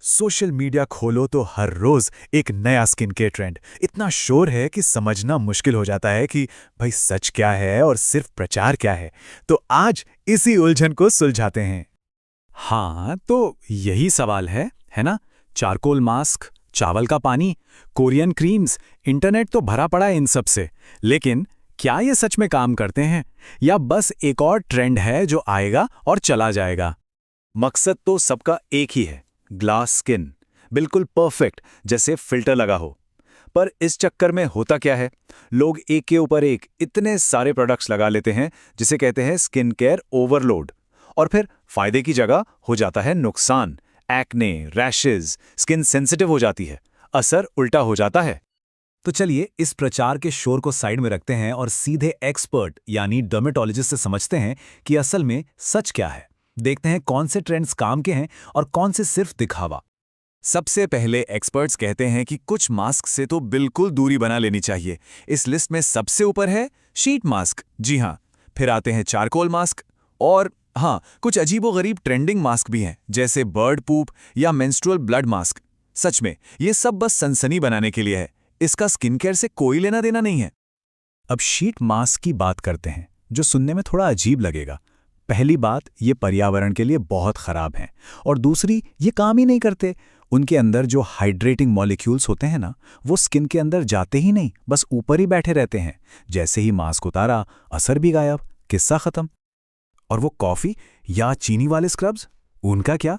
Social media खोलो तो हर रोज एक नया स्किन केयर ट्रेंड। इतना शोर है कि समझना मुश्किल हो जाता है कि भाई सच क्या है और सिर्फ प्रचार क्या है। तो आज इसी उलझन को सुलझाते हैं। हाँ, तो यही सवाल है ना? चारकोल मास्क, चावल का पानी, कोरियन क्रीम्स, इंटरनेट तो भरा पड़ा है इन सब से। लेकिन क्या ये सच में काम करते हैं या बस एक और ट्रेंड है जो आएगा और चला जाएगा? मकसद तो सबका एक ही है, ग्लास स्किन, बिल्कुल परफेक्ट, जैसे फिल्टर लगा हो। पर इस चक्कर में होता क्या है, लोग एक के ऊपर एक इतने सारे प्रोडक्ट्स लगा लेते हैं जिसे कहते हैं स्किन केयर ओवरलोड। और फिर फायदे की जगह हो जाता है नुकसान, एक्ने, रैशेज, स्किन सेंसिटिव हो जाती है, असर उल्टा हो जाता है। तो चलिए इस प्रचार के शोर को साइड में रखते हैं और सीधे एक्सपर्ट यानी डर्मेटोलॉजिस्ट से समझते हैं कि असल में सच क्या है। देखते हैं कौन से ट्रेंड्स काम के हैं और कौन से सिर्फ दिखावा। सबसे पहले एक्सपर्ट्स कहते हैं कि कुछ मास्क से तो बिल्कुल दूरी बना लेनी चाहिए। इस लिस्ट में सबसे ऊपर है शीट मास्क। जी हाँ, फिर आते हैं चारकोल मास्क और हाँ, कुछ अजीबोगरीब ट्रेंडिंग मास्क भी हैं, जैसे बर्ड पूप या मेंस्ट्रुअल ब्लड मास्क। सच में ये सब बस सनसनी बनाने के लिए है, इसका स्किन केयर से कोई लेना देना नहीं है। अब शीट मास्क की बात करते हैं, जो सुनने में थोड़ा अजीब लगेगा। पहली बात, ये पर्यावरण के लिए बहुत खराब हैं और दूसरी, ये काम ही नहीं करते। उनके अंदर जो हाइड्रेटिंग मॉलिक्यूल्स होते हैं ना, वो स्किन के अंदर जाते ही नहीं, बस ऊपर ही बैठे रहते हैं। जैसे ही मास्क उतारा, असर भी गायब, किस्सा खत्म। और वो कॉफी या चीनी वाले स्क्रब्स, उनका क्या?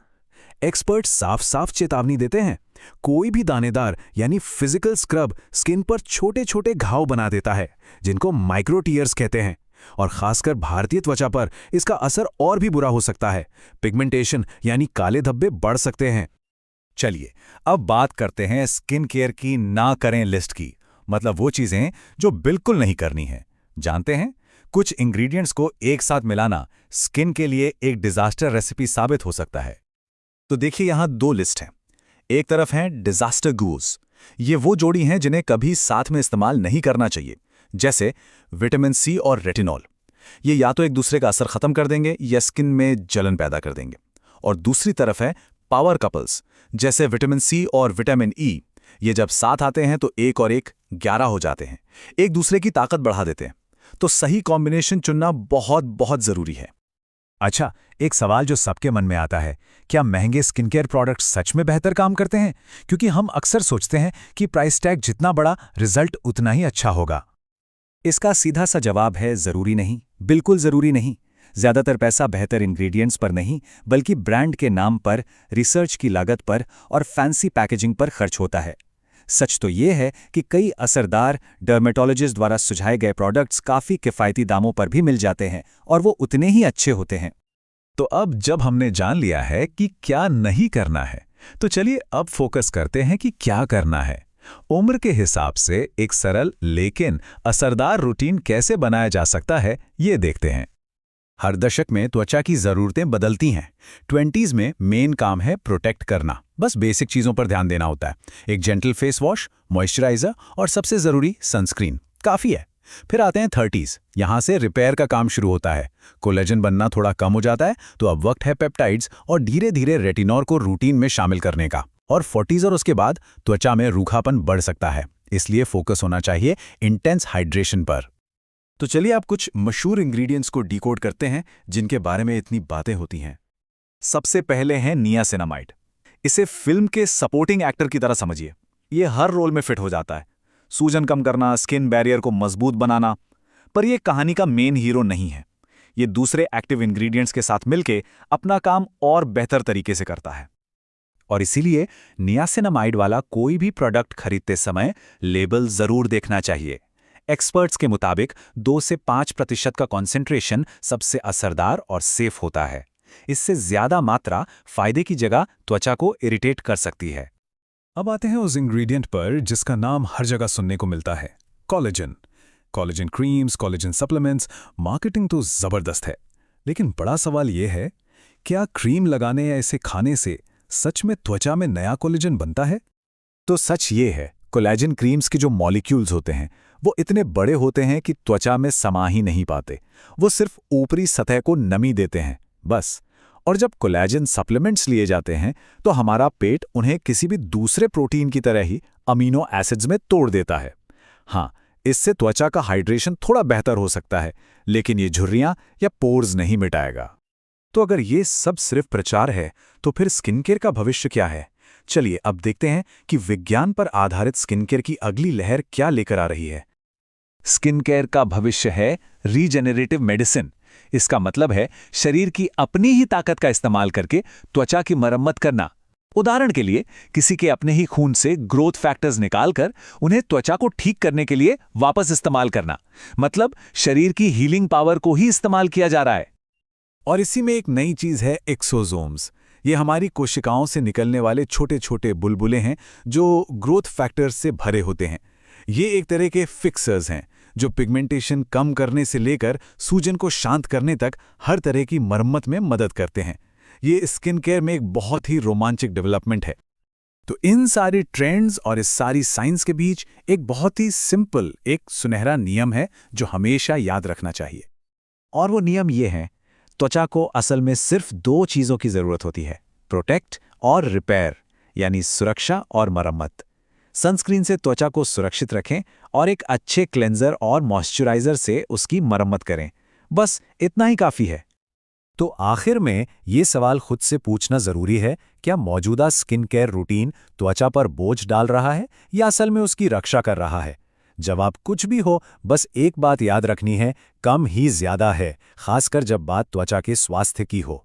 एक्सपर्ट साफ साफ चेतावनी देते हैं, कोई भी दानेदार यानी फिजिकल स्क्रब स्किन पर छोटे छोटे घाव बना देता है, जिनको माइक्रो टीयर्स कहते हैं। और खासकर भारतीय त्वचा पर इसका असर और भी बुरा हो सकता है। पिगमेंटेशन यानी काले धब्बे बढ़ सकते हैं। चलिए अब बात करते हैं स्किन केयर की ना करें लिस्ट की, मतलब वो चीजें जो बिल्कुल नहीं करनी है। जानते हैं, कुछ इंग्रेडिएंट्स को एक साथ मिलाना स्किन के लिए एक डिजास्टर रेसिपी साबित हो सकता है। तो देखिए यहां दो लिस्ट हैं। एक तरफ हैं डिजास्टर गूज, ये वो जोड़ी हैं जिन्हें कभी साथ में इस्तेमाल नहीं करना चाहिए, जैसे विटामिन सी और रेटिनॉल। ये या तो एक दूसरे का असर खत्म कर देंगे या स्किन में जलन पैदा कर देंगे। और दूसरी तरफ है पावर कपल्स, जैसे विटामिन सी और विटामिन ई। ये जब साथ आते हैं तो एक और एक 11 हो जाते हैं, एक दूसरे की ताकत बढ़ा देते हैं। तो सही कॉम्बिनेशन चुनना बहुत बहुत जरूरी है। अच्छा, एक सवाल जो सबके मन में आता है, क्या महंगे स्किन केयर प्रोडक्ट्स सच में बेहतर काम करते हैं? क्योंकि हम अक्सर सोचते हैं कि प्राइस टैग जितना बड़ा, रिजल्ट उतना ही अच्छा होगा। इसका सीधा सा जवाब है जरूरी नहीं, बिल्कुल जरूरी नहीं। ज्यादातर पैसा बेहतर इंग्रेडिएंट्स पर नहीं, बल्कि ब्रांड के नाम पर, रिसर्च की लागत पर और फैंसी पैकेजिंग पर खर्च होता है। सच तो ये है कि कई असरदार डर्मेटोलॉजिस्ट द्वारा सुझाए गए प्रोडक्ट्स काफ़ी किफ़ायती दामों पर भी मिल जाते हैं और वो उतने ही अच्छे होते हैं। तो अब जब हमने जान लिया है कि क्या नहीं करना है, तो चलिए अब फोकस करते हैं कि क्या करना है। उम्र के हिसाब से एक सरल लेकिन असरदार रूटीन कैसे बनाया जा सकता है, ये देखते हैं। हर दशक में त्वचा की ज़रूरतें बदलती हैं। 20s में मेन काम है प्रोटेक्ट करना, बस बेसिक चीज़ों पर ध्यान देना होता है। एक जेंटल फेस वॉश, मॉइस्चराइजर और सबसे ज़रूरी सनस्क्रीन काफ़ी है। फिर आते हैं 30s, यहाँ से रिपेयर का काम शुरू होता है। कोलेजन बनना थोड़ा कम हो जाता है, तो अब वक्त है पेप्टाइड्स और धीरे धीरे रेटिनॉल को रूटीन में शामिल करने का। और 40s और उसके बाद त्वचा में रूखापन बढ़ सकता है, इसलिए फोकस होना चाहिए इंटेंस हाइड्रेशन पर। तो चलिए आप कुछ मशहूर इंग्रेडिएंट्स को डिकोड करते हैं जिनके बारे में इतनी बातें होती हैं। सबसे पहले है नियासिनामाइड। इसे फिल्म के सपोर्टिंग एक्टर की तरह समझिए। ये हर रोल में फिट हो जाता है, सूजन कम करना, स्किन बैरियर को मजबूत बनाना। पर यह कहानी का मेन हीरो नहीं है। ये दूसरे एक्टिव इंग्रेडिएंट्स के साथ मिलकर अपना काम और बेहतर तरीके से करता है। और इसीलिए नियासिनामाइड वाला कोई भी प्रोडक्ट खरीदते समय लेबल जरूर देखना चाहिए। एक्सपर्ट्स के मुताबिक 2 से 5% का कॉन्सेंट्रेशन सबसे असरदार और सेफ होता है। इससे ज्यादा मात्रा फायदे की जगह त्वचा को इरिटेट कर सकती है। अब आते हैं उस इंग्रेडिएंट पर जिसका नाम हर जगह सुनने को मिलता है, collagen. Collagen creams, collagen supplements, marketing तो जबरदस्त है। लेकिन बड़ा सवाल यह है, क्या क्रीम लगाने या इसे खाने से सच में त्वचा में नया कोलेजन बनता है? तो सच ये है, कोलेजन क्रीम्स के जो मॉलिक्यूल्स होते हैं वो इतने बड़े होते हैं कि त्वचा में समा ही नहीं पाते। वो सिर्फ ऊपरी सतह को नमी देते हैं, बस। और जब कोलेजन सप्लीमेंट्स लिए जाते हैं तो हमारा पेट उन्हें किसी भी दूसरे प्रोटीन की तरह ही अमीनो एसिड्स में तोड़ देता है। हाँ, इससे त्वचा का हाइड्रेशन थोड़ा बेहतर हो सकता है, लेकिन ये झुर्रियां या पोर्स नहीं मिटाएगा। तो अगर ये सब सिर्फ प्रचार है तो फिर स्किन केयर का भविष्य क्या है? चलिए अब देखते हैं कि विज्ञान पर आधारित स्किन केयर की अगली लहर क्या लेकर आ रही है। स्किन केयर का भविष्य है रीजेनरेटिव मेडिसिन। इसका मतलब है शरीर की अपनी ही ताकत का इस्तेमाल करके त्वचा की मरम्मत करना। उदाहरण के लिए किसी के अपने ही खून से ग्रोथ फैक्टर्स निकालकर उन्हें त्वचा को ठीक करने के लिए वापस इस्तेमाल करना। मतलब शरीर की हीलिंग पावर को ही इस्तेमाल किया जा रहा है। और इसी में एक नई चीज है एक्सोसोम्स। ये हमारी कोशिकाओं से निकलने वाले छोटे छोटे बुलबुले हैं जो ग्रोथ फैक्टर्स से भरे होते हैं। ये एक तरह के फिक्सर्स हैं जो पिगमेंटेशन कम करने से लेकर सूजन को शांत करने तक हर तरह की मरम्मत में मदद करते हैं। ये स्किन केयर में एक बहुत ही रोमांचक डेवलपमेंट है। तो इन सारी ट्रेंड्स और इस सारी साइंस के बीच एक बहुत ही सिंपल, एक सुनहरा नियम है जो हमेशा याद रखना चाहिए। और वो नियम ये है, त्वचा को असल में सिर्फ 2 चीज़ों की ज़रूरत होती है, प्रोटेक्ट और रिपेयर, यानी सुरक्षा और मरम्मत। सनस्क्रीन से त्वचा को सुरक्षित रखें और एक अच्छे क्लेंजर और मॉइस्चराइजर से उसकी मरम्मत करें। बस इतना ही काफ़ी है। तो आखिर में ये सवाल खुद से पूछना ज़रूरी है, क्या मौजूदा स्किन केयर रूटीन त्वचा पर बोझ डाल रहा है या असल में उसकी रक्षा कर रहा है? जवाब कुछ भी हो, बस एक बात याद रखनी है, कम ही ज़्यादा है, खासकर जब बात त्वचा के स्वास्थ्य की हो।